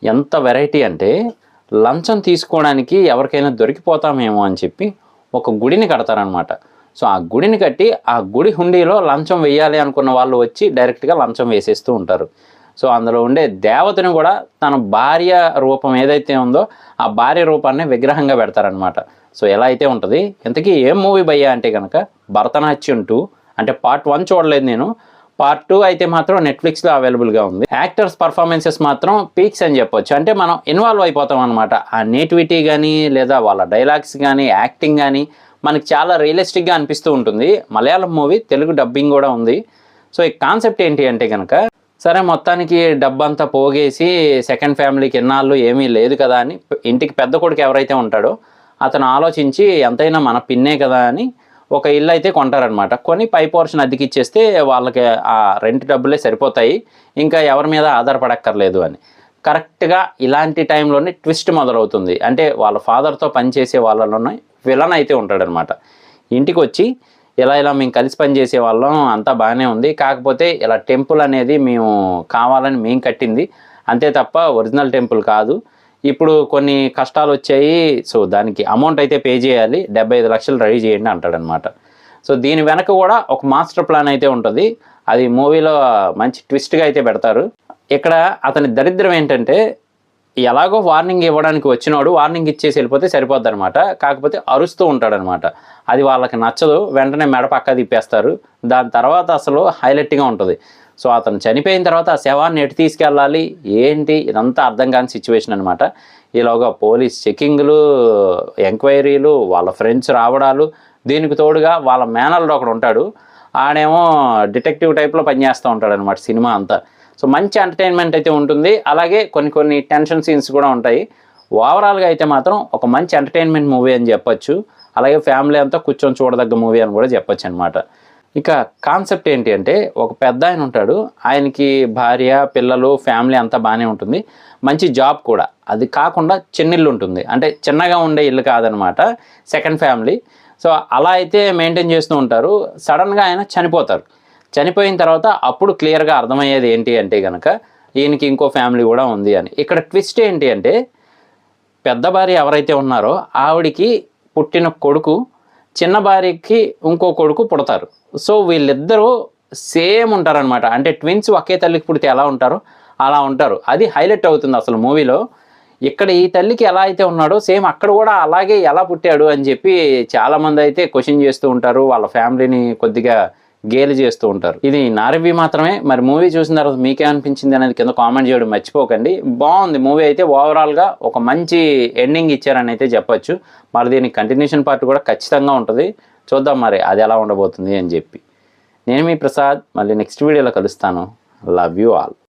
ఎంత వెరైటీ అంటే లంచం తీసుకోవడానికి ఎవరికైనా దొరికిపోతామేమో అని చెప్పి ఒక గుడిని కడతారనమాట. సో ఆ గుడిని కట్టి ఆ గుడి హుండీలో లంచం వేయాలి అనుకున్న వాళ్ళు వచ్చి డైరెక్ట్గా లంచం వేసేస్తూ ఉంటారు. సో అందులో ఉండే దేవతను కూడా తన భార్య రూపం ఏదైతే ఉందో ఆ భార్య రూపాన్ని విగ్రహంగా పెడతారనమాట. సో ఎలా అయితే ఉంటుంది. ఇంతకీ ఏం మూవీ భయ్యా అంటే కనుక భరతనాట్యం 2. అంటే పార్ట్ 1 చూడలేదు నేను. పార్ట్ 2 అయితే మాత్రం నెట్ఫ్లిక్స్లో అవైలబుల్గా ఉంది. యాక్టర్స్ పర్ఫార్మెన్సెస్ మాత్రం పీక్స్ అని చెప్పొచ్చు. అంటే మనం ఇన్వాల్వ్ అయిపోతాం అనమాట. ఆ నేటివిటీ కానీ లేదా వాళ్ళ డైలాగ్స్ కానీ యాక్టింగ్ కానీ మనకి చాలా రియలిస్టిక్గా అనిపిస్తూ ఉంటుంది. మలయాళం మూవీ, తెలుగు డబ్బింగ్ కూడా ఉంది. సో ఈ కాన్సెప్ట్ ఏంటి అంటే కనుక సరే మొత్తానికి డబ్బంతా పోగేసి సెకండ్ ఫ్యామిలీకి ఎన్నాళ్ళు ఏమీ లేదు కదా అని ఇంటికి పెద్ద కొడుకు ఎవరైతే ఉంటాడో అతను ఆలోచించి ఎంతైనా మన పిన్నే కదా అని ఒక ఇల్లు అయితే కొంటారనమాట. కొని పై పోర్షన్ అద్దెకి ఇచ్చేస్తే వాళ్ళకి ఆ రెంట్ డబ్బులే సరిపోతాయి, ఇంకా ఎవరి మీద ఆధారపడక్కర్లేదు అని. కరెక్ట్గా ఇలాంటి టైంలోనే ట్విస్ట్ మొదలవుతుంది. అంటే వాళ్ళ ఫాదర్తో పనిచేసే వాళ్ళలోనే విలన్ అయితే ఉంటాడనమాట. ఇంటికి వచ్చి ఇలా మేము కలిసి పనిచేసే వాళ్ళం, అంతా బాగానే ఉంది, కాకపోతే ఇలా టెంపుల్ అనేది మేము కావాలని మేము కట్టింది అంతే తప్ప ఒరిజినల్ టెంపుల్ కాదు, ఇప్పుడు కొన్ని కష్టాలు వచ్చాయి, సో దానికి అమౌంట్ అయితే పే చేయాలి, 75 లక్షలు రెడీ చేయండి అంటాడనమాట. సో దీని వెనక కూడా ఒక మాస్టర్ ప్లాన్ అయితే ఉంటుంది. అది మూవీలో మంచి ట్విస్ట్గా అయితే పెడతారు. ఇక్కడ అతని దరిద్రం ఏంటంటే ఎలాగో వార్నింగ్ ఇవ్వడానికి వచ్చినోడు వార్నింగ్ ఇచ్చేసి వెళ్ళిపోతే సరిపోద్ది అనమాట. కాకపోతే అరుస్తూ ఉంటాడనమాట. అది వాళ్ళకి నచ్చదు, వెంటనే మెడ పక్క తిప్పేస్తారు. దాని తర్వాత అసలు హైలైట్గా ఉంటుంది. సో అతను చనిపోయిన తర్వాత ఆ శవాన్ని ఎటు తీసుకెళ్ళాలి ఏంటి ఇదంతా అర్థం కాని సిచ్యువేషన్ అనమాట. ఈలోగా పోలీస్ చెకింగ్లు, ఎంక్వైరీలు, వాళ్ళ ఫ్రెండ్స్ రావడాలు, దీనికి తోడుగా వాళ్ళ మేనల్డ్ ఒకడు ఉంటాడు, ఆడేమో డిటెక్టివ్ టైప్లో పనిచేస్తూ ఉంటాడు అనమాట సినిమా అంతా. సో మంచి ఎంటర్టైన్మెంట్ అయితే ఉంటుంది. అలాగే కొన్ని టెన్షన్ సీన్స్ కూడా ఉంటాయి. ఓవరాల్గా అయితే మాత్రం ఒక మంచి ఎంటర్టైన్మెంట్ మూవీ అని చెప్పొచ్చు. అలాగే ఫ్యామిలీ అంతా కూర్చొని చూడదగ్గ మూవీ అని కూడా చెప్పొచ్చు అనమాట. ఇక కాన్సెప్ట్ ఏంటి అంటే ఒక పెద్ద ఆయన ఉంటాడు, ఆయనకి భార్య, పిల్లలు, ఫ్యామిలీ అంతా బాగానే ఉంటుంది, మంచి జాబ్ కూడా. అది కాకుండా చిన్నిల్లు ఉంటుంది, అంటే చిన్నగా ఉండే ఇల్లు కాదనమాట, సెకండ్ ఫ్యామిలీ. సో అలా అయితే మెయింటైన్ చేస్తూ ఉంటారు. సడన్గా ఆయన చనిపోతారు. చనిపోయిన తర్వాత అప్పుడు క్లియర్గా అర్థమయ్యేది ఏంటి అంటే కనుక ఈయనకి ఇంకో ఫ్యామిలీ కూడా ఉంది అని. ఇక్కడ ట్విస్ట్ ఏంటి అంటే పెద్ద భార్య ఎవరైతే ఉన్నారో ఆవిడికి పుట్టిన కొడుకు, చిన్న భార్యకి ఇంకో కొడుకు పుడతారు. సో వీళ్ళిద్దరూ సేమ్ ఉంటారనమాట. అంటే ట్విన్స్ ఒకే తల్లికి పుడితే ఎలా ఉంటారో అలా ఉంటారు. అది హైలైట్ అవుతుంది అసలు మూవీలో. ఇక్కడ ఈ తల్లికి ఎలా అయితే ఉన్నాడో సేమ్ అక్కడ కూడా అలాగే ఎలా పుట్టాడు అని చెప్పి చాలామంది అయితే క్వశ్చన్ చేస్తూ ఉంటారు. వాళ్ళ ఫ్యామిలీని కొద్దిగా గేలి చేస్తూ ఉంటారు. ఇది నా రివ్యూ మాత్రమే. మరి మూవీ చూసిన తర్వాత మీకేమనిపించింది అనేది కింద కామెంట్ చేయడం మర్చిపోకండి. బాగుంది మూవీ అయితే. ఓవరాల్గా ఒక మంచి ఎండింగ్ ఇచ్చారని అయితే చెప్పొచ్చు. మరి దీనికి కంటిన్యూషన్ పార్ట్ కూడా ఖచ్చితంగా ఉంటుంది. చూద్దాం మరి అది ఎలా ఉండబోతుంది అని చెప్పి. నేను మీ ప్రసాద్, మళ్ళీ నెక్స్ట్ వీడియోలో కలుస్తాను. Love you all.